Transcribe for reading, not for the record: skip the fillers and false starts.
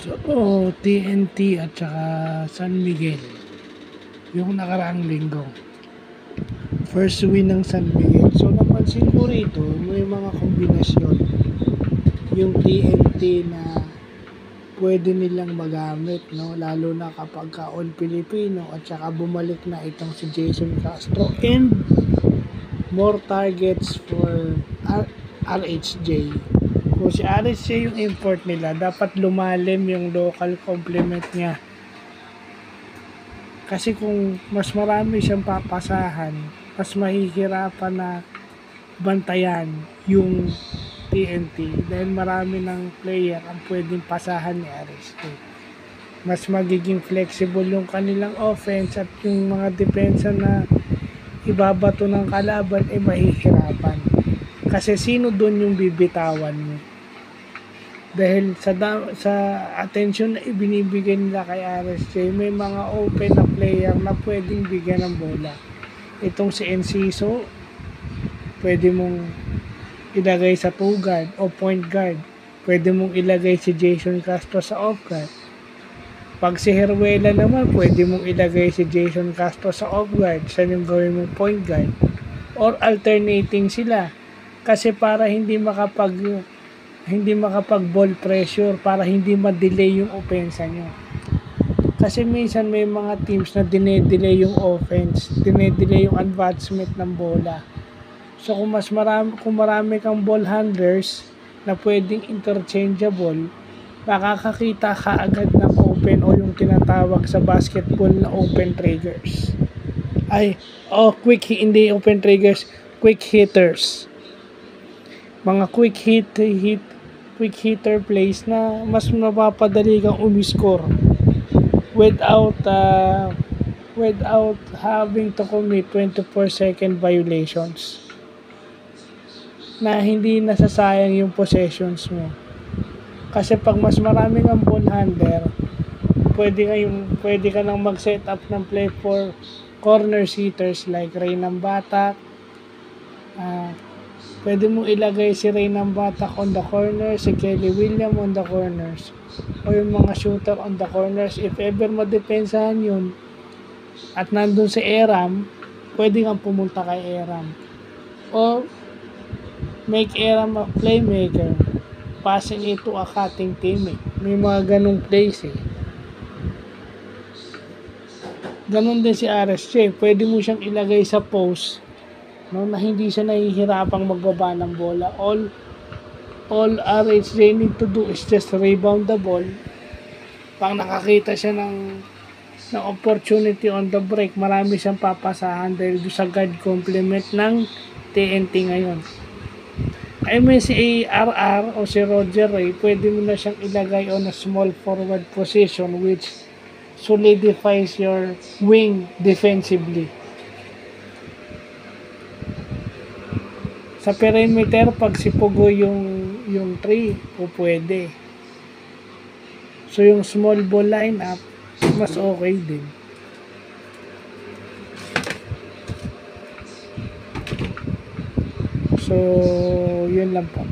So, TNT at saka San Miguel. Yung nakaraang linggo. First win ng San Miguel. So, napansin ko rito, may mga kombinasyon. Yung TNT na pwede nilang magamit, no? Lalo na kapag all Filipino at saka bumalik na itong si Jason Castro and more targets for RHJ. Kung si RHJ yung import nila, dapat lumalim yung local complement niya. Kasi kung mas marami siyang papasahan, mas mahihirapan na bantayan yung TNT dahil marami ng player ang pwedeng pasahan ni RHJ. Mas magiging flexible yung kanilang offense at yung mga depensa na ibabato ng kalaban ay mahihirapan. Kasi sino doon yung bibitawan mo? Dahil sa attention na ibinibigay nila kay RSJ, may mga open na player na pwedeng bigyan ng bola. Itong si Enciso, pwede mong ilagay sa 2 guard o point guard. Pwede mong ilagay si Jason Castro sa off guard. Pag si Heruela naman, pwede mong ilagay si Jason Castro sa off guard. Saan yung gawin mong point guard? Or alternating sila. Kasi para hindi makapag ball pressure, para hindi ma-delay yung opensa nyo. Kasi minsan may mga teams na dinedelay yung offense, dinedelay yung advancement ng bola. So kung marami kang ball handlers na pwedeng interchangeable, makakakita ka agad ng open o yung tinatawag sa basketball na open triggers. Hindi open triggers, quick hitters. Mga quick hitter plays na mas mapapadali kang umiscore without having to commit 24-second violations na hindi nasasayang yung possessions mo. Kasi pag mas marami kang ball handler, pwede ka nang mag-set up ng play for corner hitters like Reynam Batak. Pwede mong ilagay si Reynam Batak on the corners, si Kelly William on the corners, o yung mga shooter on the corners. If ever madepensahan yun at nandun si Eram, pwede kang pumunta kay Eram o make Eram a playmaker, passing it to a cutting teammate. May mga ganong plays Ganon din si RSJ, pwede mo siyang ilagay sa post, no, na hindi siya nahihirapang magbaba ng bola. All RHJ need to do is just rebound the ball. Pag nakakita siya ng opportunity on the break, marami siyang papasahan dahil sa guard complement ng TNT ngayon. Si RR o si Roger Ray, pwede mo na siyang ilagay on a small forward position which solidifies your wing defensively. Sa perimeter, pag si Pugo yung 3, pwede. So, yung small ball lineup, mas okay din. So, yun lang po.